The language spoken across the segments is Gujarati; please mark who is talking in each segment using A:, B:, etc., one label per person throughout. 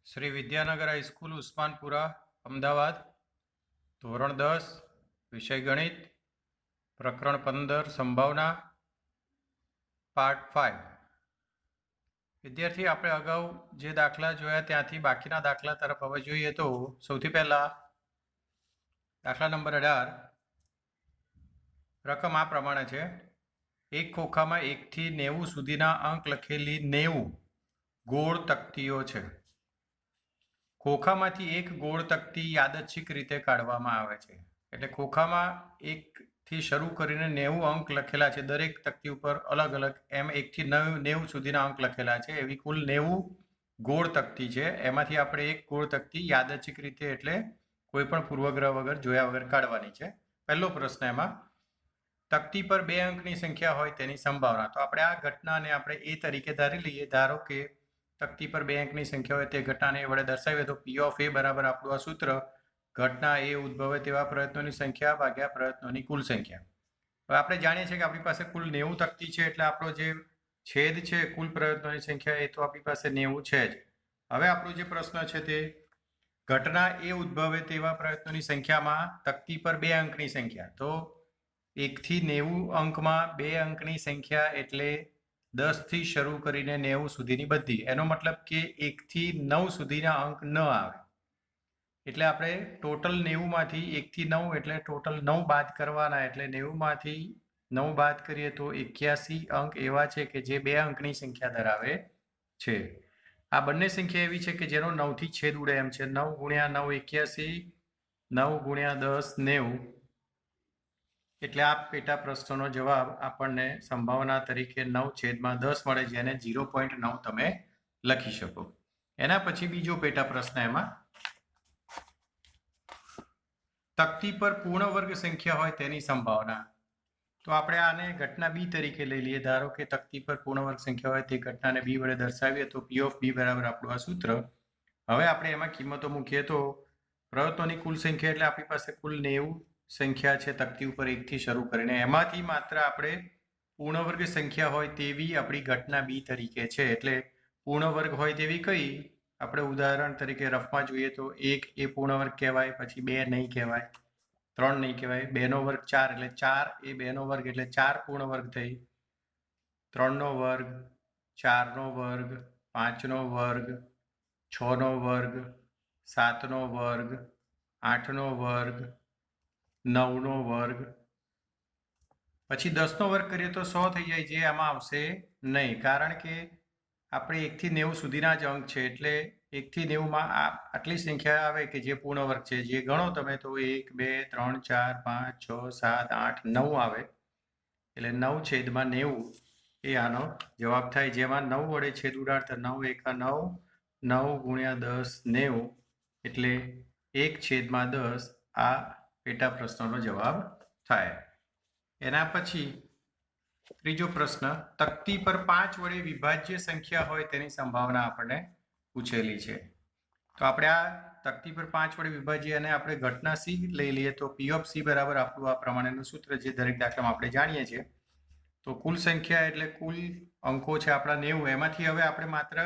A: શ્રી વિદ્યાનગર હાઈસ્કૂલ ઉસ્માનપુરા અમદાવાદ ધોરણ 10 વિષય ગણિત પ્રકરણ 15 સંભાવના પાર્ટ 5 વિદ્યાર્થી આપણે અગાઉ જે દાખલા જોયા ત્યાંથી બાકીના દાખલા તરફ હવે જોઈએ તો સૌથી પહેલા દાખલા નંબર 18 રકમ આ પ્રમાણે છે એક ખોખામાં 1 થી 90 સુધીના અંક લખેલી 90 ગોળ તકતીઓ છે ખોખામાંથી એક ગોળ તકતી યાદચ્છિક રીતે કાઢવામાં આવે છે એટલે ખોખામાં 1 થી શરૂ કરીને 90 અંક લખેલા છે દરેક તકતી ઉપર અલગ અલગ એમ 1 થી 90 સુધીના અંક લખેલા છે એવી કુલ 90 ગોળ તકતી છે એમાંથી આપણે એક ગોળ તકતી યાદચ્છિક રીતે એટલે કોઈ પણ પૂર્વગ્રહ વગર જોયા વગર કાઢવાની છે પહેલો પ્રશ્ન એમાં તકતી પર 2 અંકની સંખ્યા હોય તેની સંભાવના તો આપણે આ ઘટનાને આપણે એ તરીકે ધારી લઈએ ધારો કે તકતી પર 2 અંકની સંખ્યા હોય તે ઘટનાને વડે દર્શાવીએ તો P of A બરાબર આપણું આ સૂત્ર ઘટના એ ઉદ્ભવે તેવા પ્રયત્નોની સંખ્યા ભાગ્યા પ્રયત્નોની કુલ સંખ્યા હવે આપણે જાણીએ છીએ કે આપણી પાસે કુલ 90 તકતી છે એટલે આપણો જે છેદ છે કુલ પ્રયત્નોની સંખ્યા એ તો આપણી પાસે 90 છે જ હવે આપણો જે પ્રશ્ન છે તે ઘટના એ ઉદ્ભવે તેવા પ્રયત્નોની સંખ્યામાં તકતી પર 2 અંકની સંખ્યા તો 1 થી 90 અંકમાં 2 અંકની સંખ્યા એટલે 10 થી શરૂ કરીને 90 સુધીની બધી એનો મતલબ કે 1 થી 9 સુધીના અંક ન આવે એટલે આપણે ટોટલ 90 માંથી 1 થી 9 એટલે ટોટલ 9 બાદ કરવાના એટલે 90 માંથી 9 બાદ કરીએ તો 81 અંક એવા છે કે જે 2 અંકની સંખ્યા ધરાવે છે આ બંને સંખ્યા એવી છે કે જેનો 9 થી છેદ ઉડે એમ છે 9 ગુણ્યા 9 81 9 ગુણ્યા 10 90 એટલે આ પેટા પ્રશ્નનો જવાબ આપણને સંભાવના તરીકે 9/10 મળે જેને 0.9 તમે લખી શકો એના પછી બીજો પેટા પ્રશ્ન એમાં તકતી પર પૂર્ણ વર્ગ સંખ્યા હોય તેની સંભાવના તો આપણે આને ઘટના બી તરીકે લઈ લઈએ ધારો કે તકતી પર પૂર્ણ વર્ગ સંખ્યા હોય તે ઘટનાને બી વડે દર્શાવીએ તો P of B બરાબર આપણું આ સૂત્ર હવે આપણે એમાં કિંમતો મૂકીએ તો પ્રયત્નોની કુલ સંખ્યા એટલે આપણી પાસે કુલ 90 સંખ્યા છે તકતી ઉપર 1 થી શરૂ કરીને એમાંથી માત્ર આપણે પૂર્ણ વર્ગ સંખ્યા હોય તેવી આપણી ઘટના બી તરીકે છે એટલે પૂર્ણ વર્ગ હોય તેવી કઈ આપણે ઉદાહરણ તરીકે રફમાં જોઈએ તો 1 એ પૂર્ણ વર્ગ કહેવાય પછી 2 નહીં કહેવાય 3 નહીં કહેવાય 2 નો વર્ગ 4 એટલે 4 એ 2 નો વર્ગ એટલે 4 પૂર્ણ વર્ગ થઈ 3 નો વર્ગ 4 નો વર્ગ 5 નો વર્ગ 6 નો વર્ગ 7 નો વર્ગ 8 નો વર્ગ 9 નો વર્ગ પછી 10 નો વર્ગ કરીએ તો 100 થઈ જાય જે આમાં આવશે નહીં કારણ કે આપણે 1 થી 90 સુધીના જ અંક છે એટલે 1 થી 90 માં આટલી સંખ્યા આવે કે જે પૂર્ણ વર્ગ છે જે ગણો તમે તો 1 2 3 4 5 6 7 8 9 આવે એટલે 9/90 એ આનો જવાબ થાય જેમાં 9 વડે છેદ ઉડાડતા 9 એકા 9 9 ગુણ્યા 10 90 એટલે 1/10 આ પેટા પ્રશ્નનો જવાબ થાય એના પછી ત્રીજો પ્રશ્ન તકતી પર 5 વડે વિભાજ્ય સંખ્યા હોય તેની સંભાવના આપણને પૂછેલી છે તો આપણે આ તકતી પર 5 વડે વિભાજ્ય અને આપણે ઘટના C લઈ લઈએ તો P of C બરાબર આપણું આ પ્રમાણેનું સૂત્ર જે દરેક દાખલામાં આપણે જાણીએ છીએ તો કુલ સંખ્યા એટલે કુલ અંકો છે આપણા 90 એમાંથી હવે આપણે માત્ર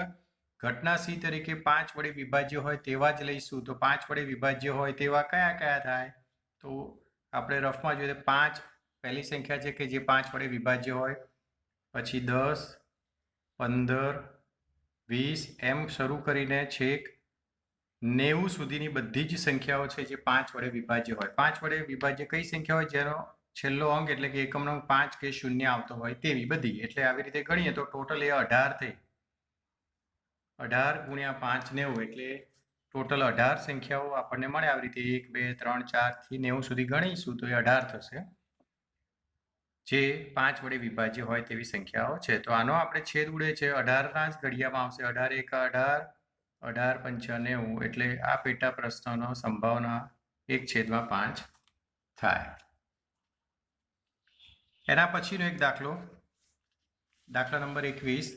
A: ઘટના C તરીકે 5 વડે વિભાજ્ય હોય તેવા જ લઈશું તો 5 વડે વિભાજ્ય હોય તેવા કયા કયા થાય તો આપણે રફમાં જોઈએ 5 પહેલી સંખ્યા છે કે જે 5 વડે વિભાજ્ય હોય પછી 10 15 20 એમ શરૂ કરીને છેક 90 સુધીની બધી જ સંખ્યાઓ છે જે 5 વડે વિભાજ્ય હોય 5 વડે વિભાજ્ય કઈ સંખ્યા હોય જેનો છેલ્લો અંક એટલે કે એકમનો અંક 5 કે 0 આવતો હોય તેવી બધી એટલે આવી રીતે ગણીએ તો ટોટલ એ 18 થઈ 18 ગુણ્યા 5 90 એટલે ટોટલ 18 સંખ્યાઓ આપણને મળે આવી રીતે 1 2 3 4 થી 90 સુધી ગણીશું તો એ 18 થશે જે 5 વડે વિભાજ્ય હોય તેવી સંખ્યાઓ છે તો આનો આપણે છેદ ઉડે છે 18 ના જ ઘડિયામાં આવશે 18 એકા 18 18 પંચા 90 એટલે આ પેટા પ્રશ્નનો સંભાવના 1/5 થાય એના પછીનો એક દાખલો દાખલા નંબર 21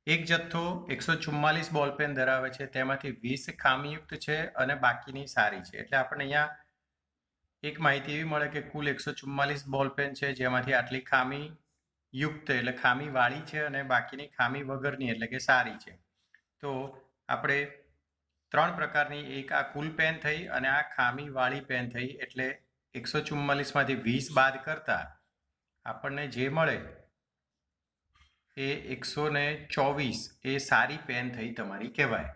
A: એક જથ્થો 144 બોલપેન ધરાવે છે તેમાંથી 20 ખામીયુક્ત છે અને બાકીની સારી છે એટલે આપણને અહીંયા એક માહિતી એવી મળે કે કુલ 144 બોલપેન છે જેમાંથી આટલી ખામી યુક્ત એટલે ખામી વાળી છે અને બાકીની ખામી વગરની એટલે કે સારી છે તો આપણે ત્રણ પ્રકારની, એક આ કુલ પેન થઈ અને આ ખામીવાળી પેન થઈ. એટલે 144 માંથી 20 બાદ કરતા આપણને જે મળે એ 124 એ સારી પેન થઈ તમારી કહેવાય.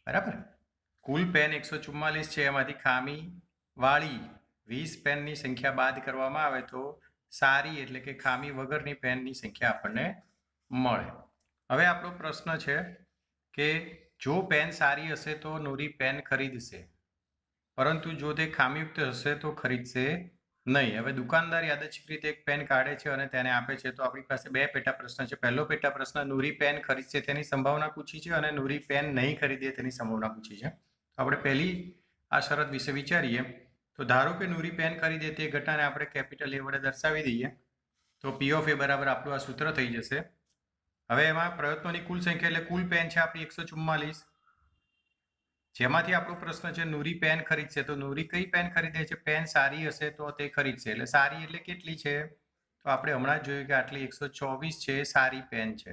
A: બરાબર. કુલ પેન 144 છે, એમાંથી ખામીવાળી 20 પેનની સંખ્યા બાદ કરવામાં આવે તો સારી એટલે કે ખામી વગરની પેનની સંખ્યા આપણને મળે. હવે આપણો પ્રશ્ન છે કે જો પેન સારી હશે તો નૂરી પેન ખરીદશે, પરંતુ જો તે ખામીયુક્ત હશે તો ખરીદશે નહીં. હવે દુકાનદાર યાદચ્છિક રીતે એક પેન કાઢે છે અને તેને આપે છે. તો આપણી પાસે બે પેટા પ્રશ્ન છે. પહેલો પેટા પ્રશ્ન નૂરી પેન ખરીદશે તેની સંભાવના પૂછી છે અને નૂરી પેન નહીં ખરીદે તેની સંભાવના પૂછી છે. આપણે પહેલી આ શરત વિશે વિચારીએ. તો ધારો કે નૂરી પેન ખરીદે તે ઘટનાને આપણે કેપિટલ એ વડે દર્શાવી દઈએ તો P ઓફ A બરાબર આપણું આ સૂત્ર થઈ જશે. હવે એમાં પ્રયત્નોની કુલ સંખ્યા એટલે કુલ પેન છે આપણી 144, જેમાંથી આપણો પ્રશ્ન છે નૂરી પેન ખરીદશે. તો નૂરી કઈ પેન ખરીદે છે? પેન સારી હશે તો તે ખરીદશે. એટલે સારી એટલે કેટલી છે? તો આપણે હમણાં જ જોયું કે આટલી 124 છે એ સારી પેન છે.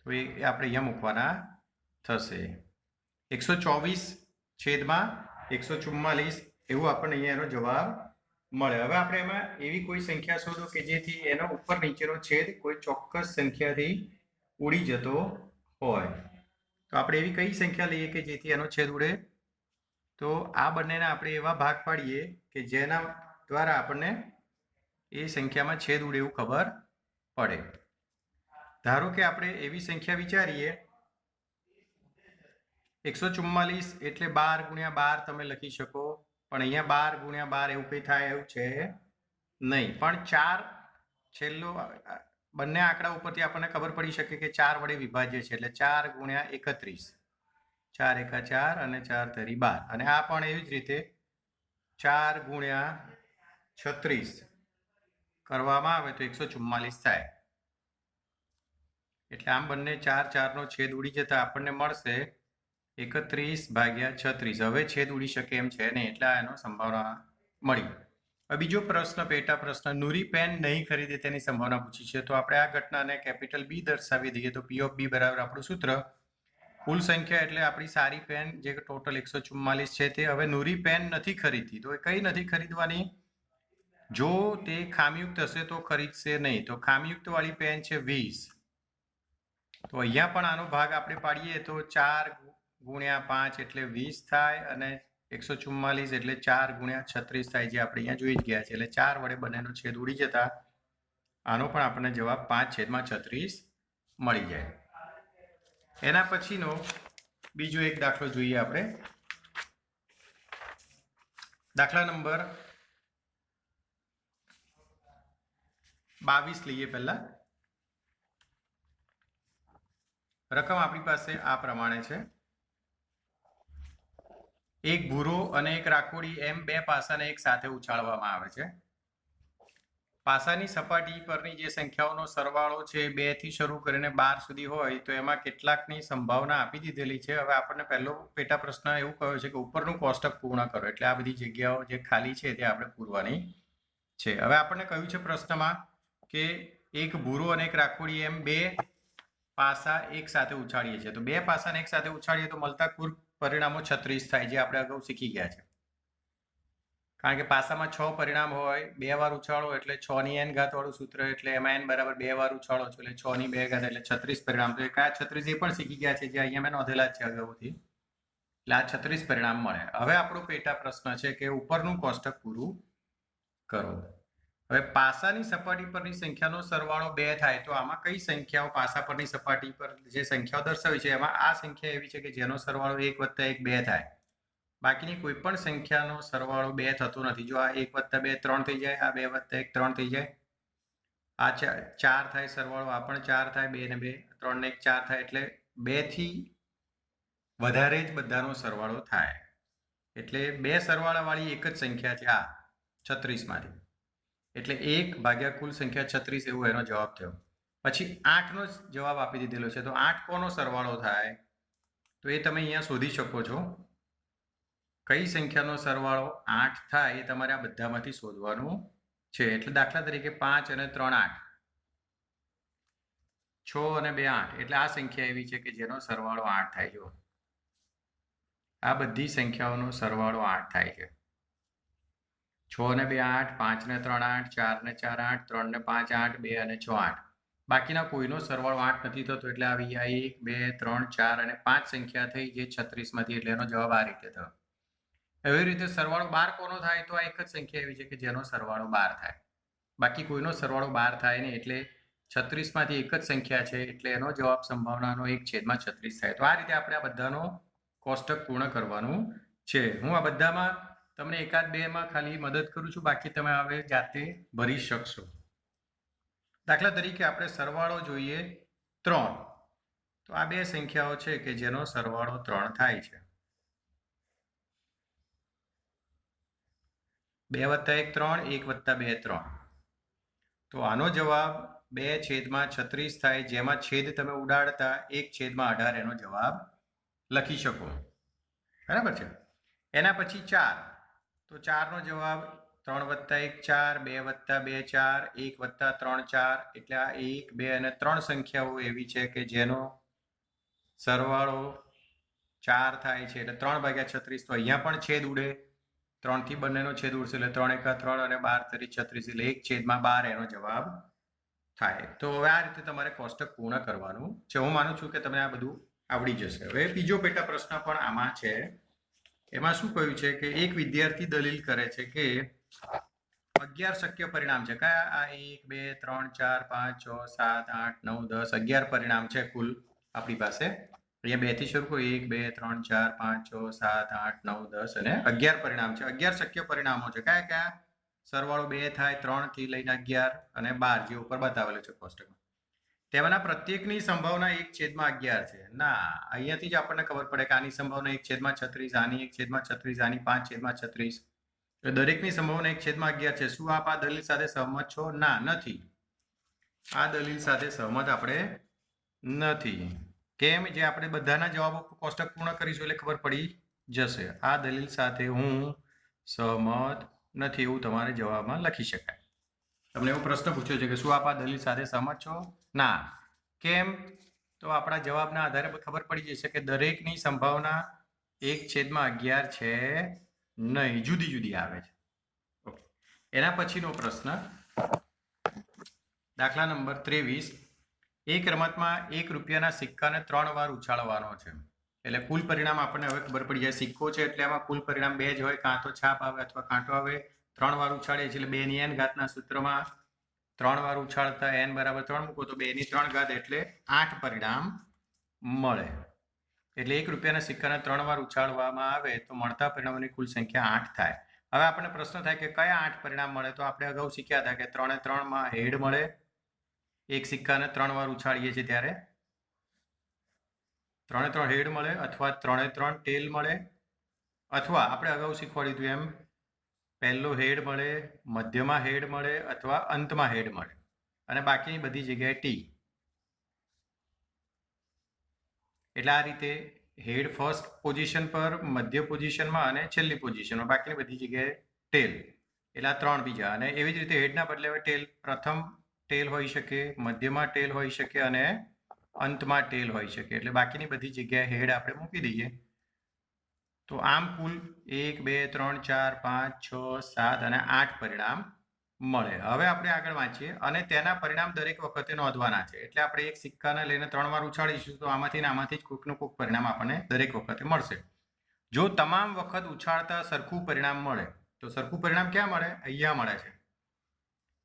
A: તો એ આપણે અહીંયા મૂકવાના થશે. 124/144 એવું આપણને અહીંયા એનો જવાબ મળે. હવે આપણે એમાં એવી કોઈ સંખ્યા શોધો કે જેથી એનો ઉપર નીચેનો છેદ કોઈ ચોક્કસ સંખ્યાથી ઉડી જતો હોય. તો આપણે એવી કઈ સંખ્યા લઈએ કે જેથી એનો છેદ ઉડે? તો આ બંનેના આપણે એવા ભાગ પાડીએ કે જેના દ્વારા આપણને એ સંખ્યામાં છેદ ઉડે એવું ખબર પડે. ધારો કે આપણે એવી સંખ્યા વિચારીએ 144 એટલે 12 × 12 તમે લખી શકો, પણ અહીંયા 12 × 12 એવું કંઈ થાય એવું છે નહીં. પણ 4 છેલ્લો બંને આંકડા ઉપરથી આપણને ખબર પડી શકે કે 4 વડે વિભાજ્ય છે. એટલે 4 × 31, 4 × 4 અને 4 × 12. અને આ પણ એવી જ રીતે 4 × 36 કરવામાં આવે તો 144 થાય. એટલે આમ બંને 4 4 નો છેદ ઉડી જતા આપણને મળશે 31/36. હવે છેદ ઉડી શકે એમ છે નહીં, એટલે એનો સંભાવના મળી. હવે બીજો પ્રશ્ન, પેટા પ્રશ્ન, નૂરી પેન નહીં ખરીદે તેની સંભાવના પૂછી છે. તો આપણે આ ઘટનાને કેપિટલ B દર્શાવી દઈએ તો P ઓફ B બરાબર આપણું સૂત્ર કુલ સંખ્યા એટલે આપણી સારી પેન જે ટોટલ 144 છે તે હવે નૂરી પેન નથી ખરીદતી. તો એ કઈ નથી ખરીદવાની? જો તે ખામીયુક્ત હશે તો ખરીદશે નહીં. તો ખામીયુક્ત વાળી પેન છે 20. તો અહીંયા પણ આનો ભાગ આપણે પાડીએ તો 4 × 5 એટલે 20 થાય અને 144 એટલે 4 × 36 થાય, જે આપણે અહીંયા જોઈ જ ગયા છે. એટલે 4 વડે બંનેનો છેદ ઉડી જતા આનો પણ આપણને જવાબ 5/36 મળી જાય. એના પછીનો બીજો એક દાખલો જોઈએ આપણે. દાખલા નંબર 22 લઈએ. પહેલા રકમ આપણી પાસે આ પ્રમાણે છે. એક ભૂરો અને એક રાખોડી એમ બે પાસાને એક સાથે ઉછાળવામાં આવે છે. પાસાની સપાટી પરની જે સંખ્યાઓનો સરવાળો છે 2 થી શરૂ કરીને 12 સુધી હોય તો એમાં કેટલાકની સંભાવના આપી દીધેલી છે. હવે આપણને પહેલો પેટા પ્રશ્ન એવું કહ્યો છે કે ઉપરનું કોષ્ટક પૂર્ણ કરો. એટલે આ બધી જગ્યાઓ જે ખાલી છે તે આપણે પૂરવાની છે. હવે આપણને કહ્યું છે પ્રશ્નમાં કે એક ભૂરો અને એક રાખોડી એમ બે પાસા એક સાથે ઉછાળીએ છીએ. તો બે પાસાને એક સાથે ઉછાળીએ તો મળતા કુલ પરિણામો 36 થાય, જે આપણે અગાઉ શીખી ગયા છે. કારણ કે પાસામાં 6 પરિણામ હોય, 2 વાર ઉછાળો એટલે 6 ની n ઘાત વાળું સૂત્ર, એટલે એમાં n બરાબર 2 વાર ઉછાળો છો એટલે 6 ની 2 ઘાત એટલે 36 પરિણામ. તો કયા 36 એ પણ શીખી ગયા છે, જે અહીંયા મેં નોંધેલા જ છે અગાઉથી. એટલે આ 36 પરિણામ મળે. હવે આપણો પેટા પ્રશ્ન છે કે ઉપરનું કોષ્ટક પૂરું કરો. હવે પાસાની સપાટી પરની સંખ્યાનો સરવાળો 2 થાય તો આમાં કઈ સંખ્યાઓ પાસા પરની સપાટી પર જે સંખ્યાઓ દર્શાવી છે એમાં આ સંખ્યા એવી છે કે જેનો સરવાળો 1 + 1 2 થાય. બાકીની કોઈ પણ સંખ્યાનો સરવાળો 2 થતો નથી. જો આ 1 + 2 3 થઈ જાય, આ 2 + 1 3 થઈ જાય, આ 4 થાય સરવાળો, આ પણ 4 થાય, 2 ને 2 3 ને 1 4 થાય, એટલે 2 થી વધારે જ બધાનો સરવાળો થાય. એટલે બે સરવાળા વાળી એક જ સંખ્યા છે આ 36 માંથી. એટલે 1 ભાગ્યા કુલ સંખ્યા 36 એવો એનો જવાબ થયો. પછી 8 નો જવાબ આપી દીધેલો છે. તો 8 કોનો સરવાળો થાય? તો એ તમે અહીંયા શોધી શકો છો. કઈ સંખ્યાનો સરવાળો 8 થાય એ તમારે આ બધામાંથી શોધવાનું છે. એટલે દાખલા તરીકે 5 અને 3 8, 6 અને 2 8, એટલે આ સંખ્યા એવી છે કે જેનો સરવાળો 8 થાય. જો આ બધી સંખ્યાઓનો સરવાળો 8 થાય છે. 6 ને 2 8, 5 ને 3 8, 4 ને 4 8, 3 ને 5 8, 2 અને 6 8. બાકીના કોઈનો સરવાળો 8 નથી થતો, એટલે આવી આ 1 2 3 4 અને 5 સંખ્યા થઈ જે 36 માંથી, એટલે એનો જવાબ આ રીતે થયો. એવી રીતે સરવાળો 12 કોનો થાય? તો આ એક જ સંખ્યા એવી છે કે જેનો સરવાળો 12 થાય. બાકી કોઈનો સરવાળો 12 થાય નહીં, એટલે 36 માંથી એક જ સંખ્યા છે, એટલે એનો જવાબ સંભાવનાનો 1/36 થાય. તો આ રીતે આપણે આ બધાનો કોષ્ટક પૂર્ણ કરવાનું છે. હું આ બધામાં તમને એકાદ બે માં ખાલી મદદ કરું છું, બાકી તમે હવે જાતે ભરી શકશો. દાખલા તરીકે આપણે સરવાળો જોઈએ 3. તો આ બે સંખ્યાઓ છે કે જેનો સરવાળો 3 થાય છે. 2 + 1 3, 1 + 2 3. તો આનો જવાબ 2/36 થાય, જેમાં છેદ તમે ઉડાડતા 1/18 એનો જવાબ લખી શકો. બરાબર છે. એના પછી 4. તો 4 નો જવાબ 3 + 1 4, 2 + 2 4, 1 + 3 4. એટલે આ 1 2 અને 3 સંખ્યાઓ એવી છે કે જેનો સરવાળો 4 થાય છે. એટલે 3/36. તો અહીંયા પણ છેદ ઉડે, 3 થી બંનેનો છેદ ઉડશે, એટલે 3 × 3 અને 12 × 36, એટલે 1/12 એનો જવાબ થાય. તો હવે આ રીતે તમારે કોષ્ટક પૂર્ણ કરવાનું છે. હું માનું છું કે તમને આ બધું આવડી જશે. હવે બીજો પેટા પ્રશ્ન પણ આમાં છે. એમાં શું કહ્યું છે કે એક વિદ્યાર્થી દલીલ કરે છે કે 11 શક્ય પરિણામ છે. કયા? આ 1 2 3 4 5 6 7 8 9 10 11 પરિણામ છે કુલ આપણી પાસે. અહીંયા 2 થી શરૂ કરો. 1 2 3 4 5 6 7 8 9 10 અને 11 પરિણામ છે. 11 શક્ય પરિણામો છે. કયા કયા? સરવાળો 2 થાય, 3 થી લઈને 11 અને 12 જે ઉપર બતાવેલું છે કોષ્ટકમાં. તેમાંના પ્રત્યેકની સંભાવના 1/11 છે. ના, અહીંયાથી જ આપણને ખબર પડે કે આની સંભાવના 1/36, આની 1/36, આની 5/36. તો દરેકની સંભાવના 1/11 છે. શું આપ આ દલીલ સાથે સહમત છો? ના, નથી. આ દલીલ સાથે સહમત આપણે નથી. કેમ? જે આપણે બધાના જવાબો કોષ્ટક પૂર્ણ કરીશું એટલે ખબર પડી જશે. આ દલીલ સાથે હું સહમત નથી, એવું તમારે જવાબમાં લખી શકાય. તમને એવો પ્રશ્ન પૂછ્યો છે કે શું આપ આ દલીલ સાથે સહમત છો? ના. કેમ? તો આપણા જવાબના આધારે ખબર પડી જશે કે દરેકની સંભાવના 1/11 છે નહીં, જુદી જુદી આવે છે. ઓકે. એના પછીનો પ્રશ્ન, દાખલા નંબર 23. એક રમતમાં 1 રૂપિયાના સિક્કાને 3 વાર ઉછાળવાનો છે. એટલે કુલ પરિણામ આપણને હવે ખબર પડી જાય. સિક્કો છે એટલે આમાં કુલ પરિણામ 2 જ હોય, કાં તો છાપ આવે અથવા કાંટો આવે. 3 વાર ઉછાળીએ છીએ એટલે 2 ની n ઘાતના સૂત્રમાં 3 વાર ઉછાળતા n = 3 મૂકો તો 2 ની 3 ઘાત એટલે 8 પરિણામ મળે. એટલે 1 રૂપિયાના સિક્કાને 3 વાર ઉછાળવામાં આવે તો મળતા પરિણામોની કુલ સંખ્યા 8 થાય. હવે આપણને પ્રશ્ન થાય કે કયા 8 પરિણામ મળે? તો આપણે અગાઉ શીખ્યા હતા કે 3 એ 3 માં હેડ મળે. એક સિક્કાને 3 વાર ઉછાળીએ છીએ ત્યારે 3 એ 3 હેડ મળે, અથવા 3 એ 3 ટેલ મળે, અથવા આપણે અગાઉ શીખવાડ્યું હતું એમ પહેલો હેડ મળે, મધ્યમાં હેડ મળે અથવા અંતમાં હેડ મળે, અને બાકીની બધી જગ્યાએ ટી. એટલે આ રીતે હેડ ફર્સ્ટ પોઝિશન પર, મધ્ય પોઝિશનમાં અને છેલ્લી પોઝિશનમાં, બાકીની બધી જગ્યાએ ટેલ. એટલે આ 3 બીજા. અને એવી જ રીતે હેડના બદલે ટેલ પ્રથમ ટેલ હોઈ શકે, મધ્યમાં ટેલ હોઈ શકે અને અંતમાં ટેલ હોઈ શકે. એટલે બાકીની બધી જગ્યાએ હેડ આપણે મૂકી દઈએ. તો આમ કુલ 1 2 3 4 5 6 7 અને 8 પરિણામ મળે. હવે આપણે આગળ વાંચીએ. અને તેના પરિણામ દરેક વખતે નોંધવાના છે. એટલે આપણે એક સિક્કાને લઈને 3 વાર ઉછાળીશું તો આમાંથી ને આમાંથી જ કોઈકનું કોઈક પરિણામ આપણને દરેક વખતે મળશે. જો તમામ વખત ઉછાળતા સરખું પરિણામ મળે તો સરખું પરિણામ ક્યાં મળે? અહીંયા મળે છે.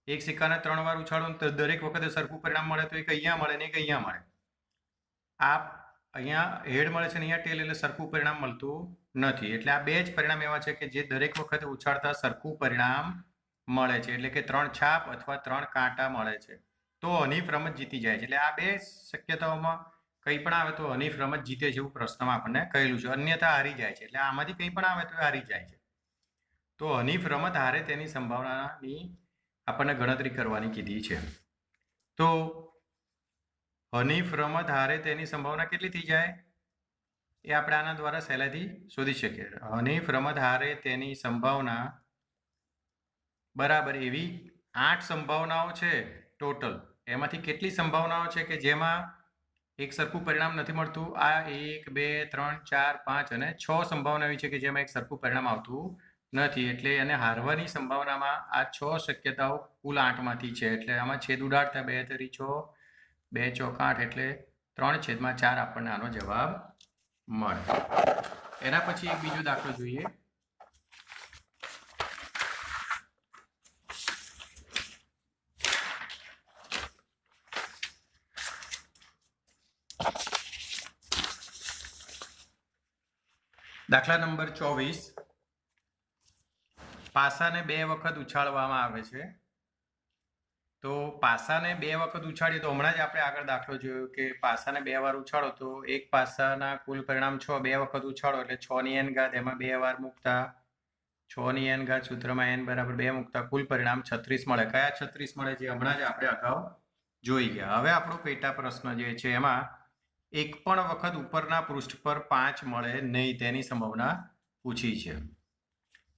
A: એક સિક્કાને 3 વાર ઉછાળો તો દરેક વખતે સરખું પરિણામ મળે તો એક અહીંયા મળે ને એક અહીંયા મળે. આ અહીંયા હેડ મળે છે ને અહીંયા ટેલ, એટલે સરખું પરિણામ મળતું નથી. એટલે આ બે જ પરિણામ એવા છે કે જે દરેક વખતે ઉછાળતા સરખું પરિણામ મળે છે. એટલે કે 3 છાપ અથવા 3 કાંટા મળે છે. તો હનીફ રમત જીતી જાય છે. એટલે આ બે શક્યતાઓમાં કંઈ પણ આવે તો હનીફ રમત જીતે છે એવું પ્રશ્નમાં આપણને કહેલું છે. અન્યથા હારી જાય છે. એટલે આમાંથી કંઈ પણ આવે તો હારી જાય છે. તો હનીફ રમત હારે તેની સંભાવનાની આપણને ગણતરી કરવાની કીધી છે. તો હનીફ રમત હારે તેની સંભાવના કેટલી થઈ જાય એ આપણે આના દ્વારા સહેલાઈથી શોધી શકીએ. હનીફ રમત હારે તેની સંભાવના બરાબર એવી 8 સંભાવનાઓ છે ટોટલ. એમાંથી કેટલી સંભાવનાઓ છે કે જેમાં એક સરખું પરિણામ નથી મળતું. આ 1 2 3 4 5 અને 6 સંભાવના એવી છે કે જેમાં એક સરખું પરિણામ આવતું નથી, એટલે એને હારવાની સંભાવનામાં આ 6 શક્યતાઓ કુલ 8માંથી છે. એટલે આમાં છેદ ઉડાડતા 2 તરી 6, 2 ચોક 8, એટલે 3/4 આપણને આનો જવાબ મળે. એના પછી એક બીજો દાખલો જોઈએ. દાખલા નંબર 24. પાસાને 2 વખત ઉછાળવામાં આવે છે. તો પાસાને 2 વખત ઉછાળીએ તો હમણાં જ આપણે આગળ દાખલો જોયો કે પાસાને 2 વાર ઉછાળો તો એક પાસાના કુલ પરિણામ 6, 2 વખત ઉછાળો એટલે 6 ની n ઘાત, એમાં 2 વાર મૂકતા 6 ની n ઘાત સૂત્રમાં n બરાબર 2 મૂકતા કુલ પરિણામ 36 મળે. કયા 36 મળે છે હમણાં જ આપણે અગાઉ જોઈ ગયા. હવે આપણો પેટા પ્રશ્ન જે છે એમાં એક પણ વખત ઉપરના પૃષ્ઠ પર 5 મળે નહીં તેની સંભાવના પૂછી છે.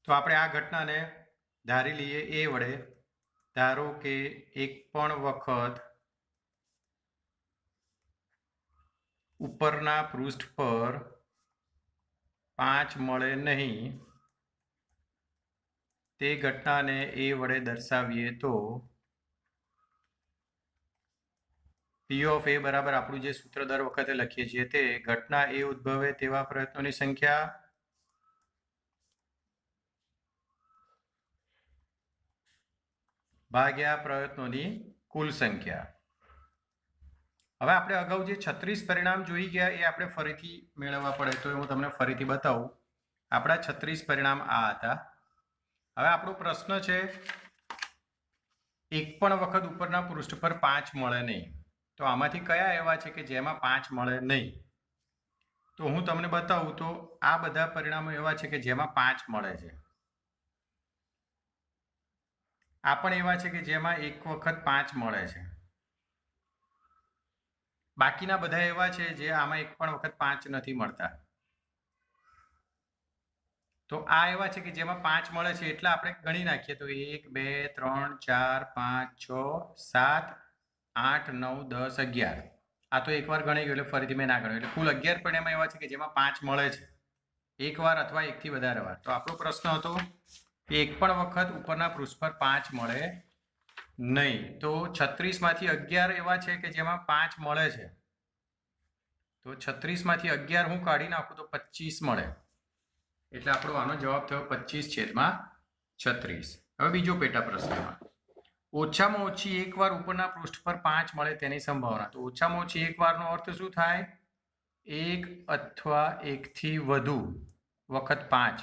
A: તો આપણે આ ઘટનાને ધારી લઈએ એ વડે. ધારો કે એક પણ વખત ઉપરના પૃષ્ઠ પર 5 મળે નહીં તે ઘટનાને એ વડે દર્શાવીએ તો P of A બરાબર આપણું જે સૂત્ર દર વખતે લખીએ છીએ તે ઘટના એ ઉદ્ભવે તેવા પ્રયત્નોની સંખ્યા ભાગ્યા પ્રયત્નોની કુલ સંખ્યા. હવે આપણે અગાઉ જે 36 પરિણામ જોઈ ગયા એ આપણે ફરીથી મેળવવા પડે, તો હું તમને ફરીથી બતાવું. આપણા 36 પરિણામ આ હતા. હવે આપણો પ્રશ્ન છે એક પણ વખત ઉપરના પૃષ્ઠ પર 5 મળે નહીં. તો આમાંથી કયા એવા છે કે જેમાં 5 મળે નહીં? તો હું તમને બતાવું તો આ બધા પરિણામો એવા છે કે જેમાં 5 મળે છે. આ પણ એવા છે કે જેમાં એક વખત 5 મળે છે. બાકીના બધા એવા છે જે આમાં એક પણ વખત 5 નથી મળતા. તો આ એવા છે કે જેમાં 5 મળે છે એટલે આપણે ગણી નાખીએ તો 1 2 3 4 5 6 7 8 9 10 11. આ તો એકવાર ગણી ગયો એટલે ફરીથી મેં ના ગણ્યું, એટલે કુલ 11 પરિણામ એવા છે કે જેમાં 5 મળે છે એકવાર અથવા એકથી વધારે વાર. તો આપણો પ્રશ્ન હતો કે એક પણ વખત ઉપરના પૃષ્ઠ પર 5 મળે નહીં. તો 36 માંથી 11 એવા છે કે જેમાં 5 મળે છે. તો 36 માંથી 11 હું કાઢી નાખું તો 25 મળે. એટલે આપણો આનો જવાબ થયો 25/36. હવે બીજો પેટા પ્રશ્નમાં ઓછામાં ઓછી એક વાર ઉપરના પૃષ્ઠ પર 5 મળે તેની સંભાવના. તો ઓછામાં ઓછી એક વારનો અર્થ શું થાય? એક અથવા એકથી વધુ વખત 5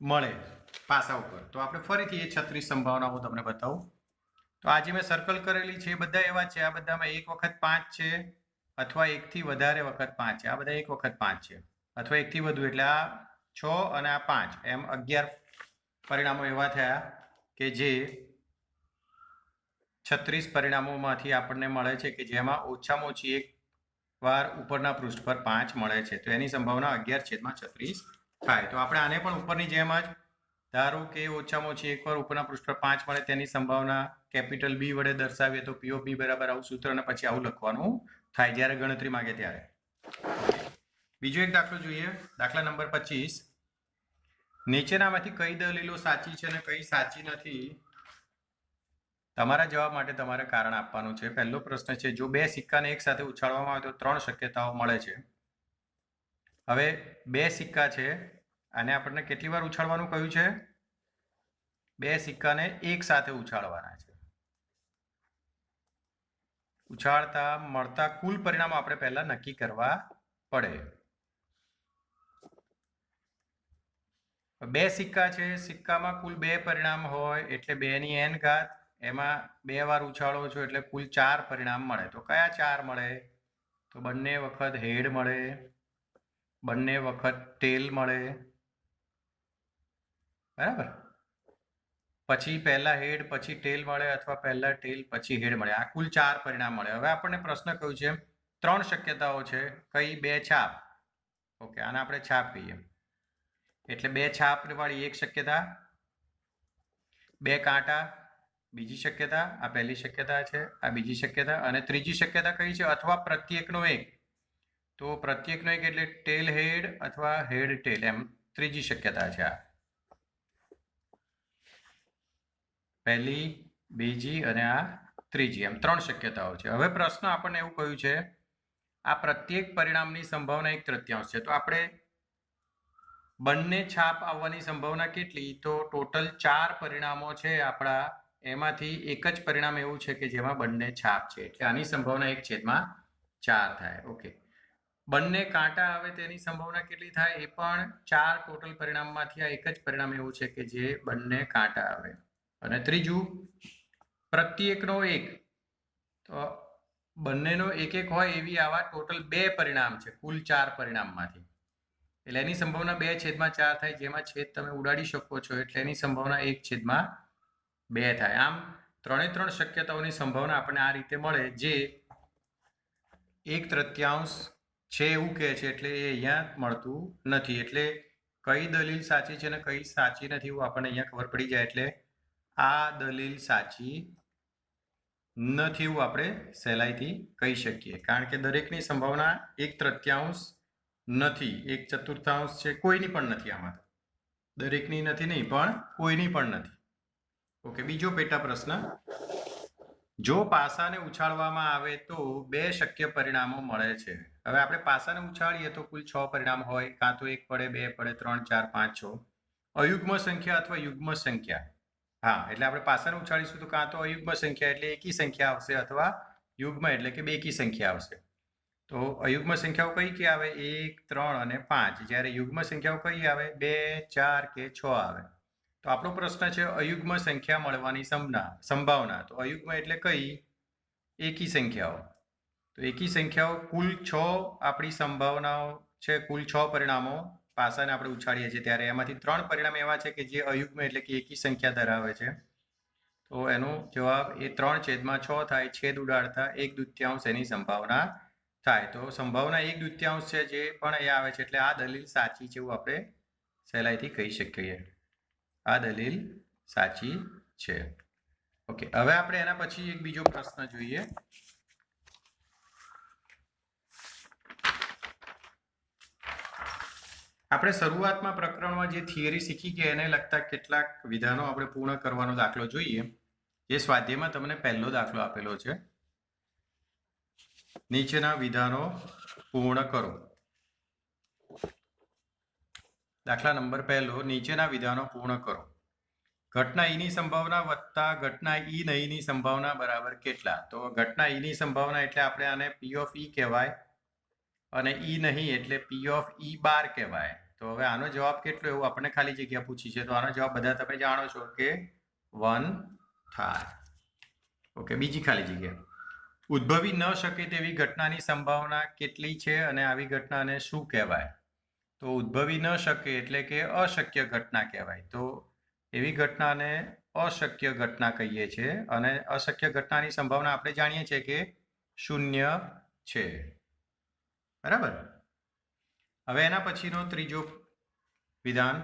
A: મળે પાસા ઉપર. તો આપણે ફરીથી એ 36 સંભાવના હું તમને બતાવું. તો આજે મેં સર્કલ કરેલી છે એ બધા એવા છે. આ બધામાં એક વખત 5 છે અથવા એકથી વધારે વખત 5 છે. આ બધા એક વખત 5 છે અથવા એકથી વધુ, એટલે આ 6 અને આ 5 એમ 11 પરિણામો એવા થયા કે જે 36 પરિણામોમાંથી આપણને મળે છે કે જેમાં ઓછામાં ઓછી એક વાર ઉપરના પૃષ્ઠ પર 5 મળે છે. તો એની સંભાવના 11/36 થાય. તો આપણે આને પણ ઉપરની જેમ જ ધારો કે ઓછામાં ઓછી એક વાર ઉપરના પૃષ્ઠ પર 5 મળે તેની સંભાવના કેપિટલ B વડે દર્શાવીએ તો P of B બરાબર આવું સૂત્ર અને પછી આવું લખવાનું થાય જ્યારે ગણતરી માંગે ત્યારે. બીજો એક દાખલો જોઈએ. દાખલા નંબર 25. નીચેનામાંથી કઈ દલીલો સાચી છે અને કઈ સાચી નથી? તમારા જવાબ માટે તમારે કારણ આપવાનું છે. પહેલો પ્રશ્ન છે જો બે સિક્કાને એક સાથે ઉછાળવામાં આવે તો 3 શક્યતાઓ મળે છે. હવે બે સિક્કા છે અને આપણને કેટલી વાર ઉછાળવાનું કહ્યું છે? બે સિક્કાને એક સાથે ઉછાળવાના છે. ઉછાળતા મળતા કુલ પરિણામ આપણે પહેલા નક્કી કરવા પડે. બે સિક્કા છે, સિક્કામાં કુલ 2 પરિણામ હોય એટલે 2 ની n ઘાત, એમાં 2 વાર ઉછાળો છો એટલે કુલ 4 પરિણામ મળે. તો કયા 4 મળે? તો બંને વખત હેડ મળે, બંને વખત ટેલ મળે, બરાબર? પછી પહેલા હેડ પછી ટેલ મળે અથવા પહેલા ટેલ પછી હેડ મળે. આ કુલ 4 પરિણામ મળે. હવે આપણને પ્રશ્ન કહ્યું છે 3 શક્યતાઓ છે. કઈ? 2 છાપ. ઓકે, આને આપણે છાપ કહીએ. એટલે 2 છાપ વાળી એક શક્યતા, 2 કાંટા, બીજી શક્યતા, આ પહેલી શક્યતા છે, આ બીજી શક્યતા, અને ત્રીજી શક્યતા કઈ છે? અથવા પ્રત્યેકનો એક. તો પ્રત્યેકનો એક એટલે ટેલ હેડ અથવા હેડ ટેલ, એમ ત્રીજી શક્યતા છે. આ પહેલી, બીજી અને આ ત્રીજી, એમ 3 શક્યતાઓ છે. હવે પ્રશ્ન આપણને એવું કહ્યું છે, આ પ્રત્યેક પરિણામની સંભાવના 1/3 છે. તો આપણે બંને છાપ આવવાની સંભાવના કેટલી? તો ટોટલ 4 પરિણામો છે આપણા, એમાંથી એક જ પરિણામ એવું છે કે જેમાં બંને છાપ છે, એટલે આની સંભાવના 1/4 થાય. ઓકે, બંને કાંટા આવે તેની સંભાવના કેટલી થાય? એ પણ 4 ટોટલ પરિણામમાંથી આ એક જ પરિણામ એવું છે કે જે બંને કાંટા આવે. અને ત્રીજું, પ્રત્યેકનો એક. તો બંનેનો એક એક હોય એવી આવા ટોટલ 2 પરિણામ છે કુલ 4 પરિણામમાંથી, એટલે એની સંભાવના 2/4 થાય, જેમાં છેદ તમે ઉડાડી શકો છો, એટલે એની સંભાવના 1/2 થાય. આમ 3 શક્યતાઓની સંભાવના આપણને આ રીતે મળે, જે 1/3 છે એવું કહે છે, એટલે એ અહીંયા મળતું નથી. એટલે કઈ દલીલ સાચી છે અને કઈ સાચી નથી એવું આપણને અહીંયા ખબર પડી જાય. એટલે આ દલીલ સાચી નથી એવું આપણે સહેલાઈથી કહી શકીએ, કારણ કે દરેકની સંભાવના 1/3 નથી, 1/4 છે, કોઈની પણ નથી. આમાં દરેકની નથી નહીં, પણ કોઈની પણ નથી. ઓકે, બીજો પેટા પ્રશ્ન, જો પાસાને ઉછાળવામાં આવે તો 2 શક્ય પરિણામો મળે છે. હવે આપણે પાસાને ઉછાળીએ તો કુલ 6 પરિણામ હોય, કાં તો 1 પડે, 2 પડે, 3, 4, 5, 6. અયુગ્મ સંખ્યા અથવા યુગ્મ સંખ્યા. હા, એટલે આપણે પાસાને ઉછાળીશું તો કાં તો અયુગ્મ સંખ્યા એટલે એકી સંખ્યા આવશે, અથવા યુગ્મ એટલે કે બેકી સંખ્યા આવશે. તો અયુગ્મ સંખ્યાઓ કઈ કઈ આવે? 1, 3 અને 5. જ્યારે યુગ્મ સંખ્યાઓ કઈ આવે? 2, 4 કે 6 આવે. તો આપણો પ્રશ્ન છે અયુગ્મ સંખ્યા મળવાની સંભાવના. તો અયુગ્મ એટલે કઈ? એકી સંખ્યાઓ. તો એકી સંખ્યાઓ કુલ 6 આપણી સંભાવનાઓ છે, કુલ 6 પરિણામો પાસાને આપણે ઉછાળીએ છીએ ત્યારે એમાંથી 3 પરિણામ એવા છે કે જે અયુગ્મ એટલે કે એકી સંખ્યા ધરાવે છે. તો એનો જવાબ એ 3/6 થાય, છેદ ઉડાડતા 1/2 એની સંભાવના થાય. તો સંભાવના 1/2 છે, જે પણ એ આવે છે, એટલે આ દલીલ સાચી છે એવું આપણે સહેલાઈથી કહી શકીએ. આ દલીલ સાચી છે. ઓકે, હવે આપણે એના પછી એક બીજો પ્રશ્ન જોઈએ. આપણે શરૂઆતમાં પ્રકરણમાં જે થિયરી શીખી ગયા એને લગતા કેટલાક વિધાનો આપણે પૂર્ણ કરવાનો દાખલો જોઈએ. જે સ્વાધ્યાયમાં તમને પહેલો દાખલો આપેલો છે, નીચેના વિધાનો પૂર્ણ કરો. દાખલા નંબર 1, નીચેના વિધાનો પૂર્ણ કરો. ઘટના ઈની સંભાવના વત્તા ઘટના ઈ નહીંની સંભાવના બરાબર કેટલા? તો ઘટના ઈની સંભાવના એટલે આપણે આને P of E કહેવાય, અને ઈ નહીં એટલે P of E બાર કહેવાય. તો હવે આનો જવાબ કેટલો એવું આપણને ખાલી જગ્યા પૂછી છે, તો આનો જવાબ બધા તમે જાણો છો કે 1 થાય. ઓકે, બીજી ખાલી જગ્યા, ઉદ્ભવી ન શકે તેવી ઘટનાની સંભાવના કેટલી છે અને આવી ઘટનાને શું કહેવાય? તો ઉદ્ભવી ન શકે એટલે કે અશક્ય ઘટના કહેવાય. તો એવી ઘટનાને અશક્ય ઘટના કહીએ છીએ, અને અશક્ય ઘટનાની સંભાવના આપણે જાણીએ છીએ કે 0 છે. બરાબર. હવે એના પછીનો ત્રીજો વિધાન,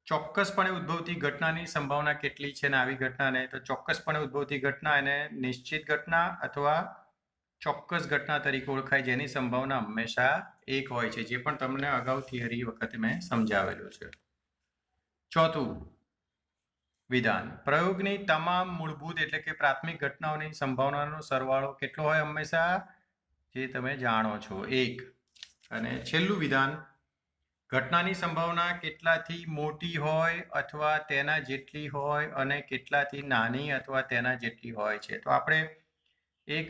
A: ચોક્કસપણે ઉદ્ભવતી ઘટનાની સંભાવના કેટલી છે ને આવી ઘટનાને? તો ચોક્કસપણે ઉદ્ભવતી ઘટના એને નિશ્ચિત ઘટના અથવા ચોક્કસ ઘટના તરીકે ઓળખાય, જેની સંભાવના હંમેશા 1 હોય છે, જે પણ તમને અગાઉ થિયરી વખતે મેં સમજાવેલું છે. ચોથું વિધાન, પ્રયોગની તમામ મૂળભૂત એટલે કે પ્રાથમિક ઘટનાઓની સંભાવનાનો સરવાળો કેટલો હોય? હંમેશા, જે તમે જાણો છો, 1. અને છેલ્લું વિધાન, ઘટનાની સંભાવના કેટલાથી મોટી હોય અથવા તેના જેટલી હોય અને કેટલાથી નાની અથવા તેના જેટલી હોય છે. તો આપણે એક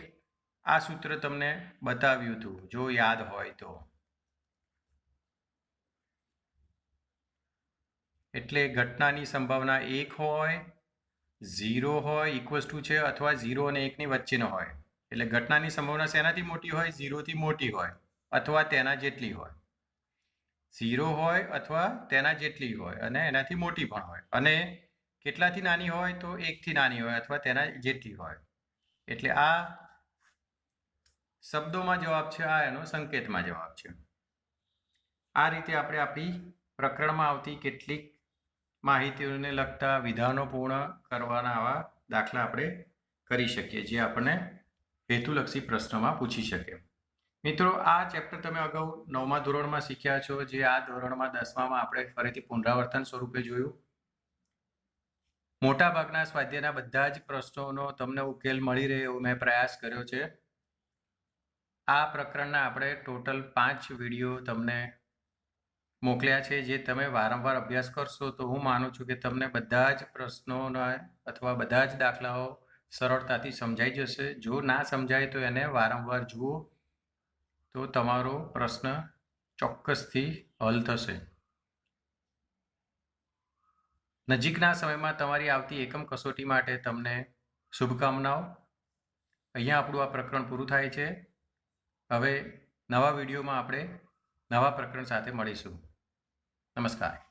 A: આ સૂત્ર તમને બતાવ્યું હતું, જો યાદ હોય તો. એટલે ઘટનાની સંભાવના 1 હોય, 0 હોય, ઇક્વલ્સ ટુ છે, અથવા 0 અને 1 ની વચ્ચેનો હોય. એટલે ઘટનાની સંભાવના શેનાથી મોટી હોય? 0 થી મોટી હોય અથવા તેના જેટલી હોય. 0 હોય અથવા તેના જેટલી હોય અને એનાથી મોટી પણ હોય. અને કેટલાથી નાની હોય? તો 1 થી નાની હોય અથવા તેના જેટલી હોય. એટલે આ શબ્દોમાં જવાબ છે, આ એનો સંકેતમાં જવાબ છે. આ રીતે આપણે આપણી પ્રકરણમાં આવતી કેટલીક માહિતીઓને લગતા વિધાનો પૂર્ણ કરવાના આવા દાખલા આપણે કરી શકીએ જે આપણને હેતુલક્ષી પ્રશ્નમાં પૂછી શકે. મિત્રો, આ ચેપ્ટર તમે અગાઉ 9મા ધોરણમાં શીખ્યા છો, જે આ ધોરણમાં 10મામાં આપણે ફરીથી પુનરાવર્તન સ્વરૂપે જોયું. મોટાભાગના સ્વાધ્યાયના બધા જ પ્રશ્નોનો તમને ઉકેલ મળી રહે એવો મેં પ્રયાસ કર્યો છે. આ પ્રકરણના આપણે ટોટલ 5 વિડીયો તમને મોકલ્યા છે, જે તમે વારંવાર અભ્યાસ કરશો તો હું માનું છું કે તમને બધા જ પ્રશ્નોના અથવા બધા જ દાખલાઓ સરળતાથી સમજાઈ જશે. જો ના સમજાય તો એને વારંવાર જુઓ તો તમારો પ્રશ્ન ચોક્કસથી હલ થશે. નજીકના સમયમાં તમારી આવતી એકમ કસોટી માટે તમને શુભકામનાઓ. અહીંયા આપણું આ પ્રકરણ પૂરું થાય છે. હવે નવા વિડીયોમાં આપણે નવા પ્રકરણ સાથે મળીશું. નમસ્કાર.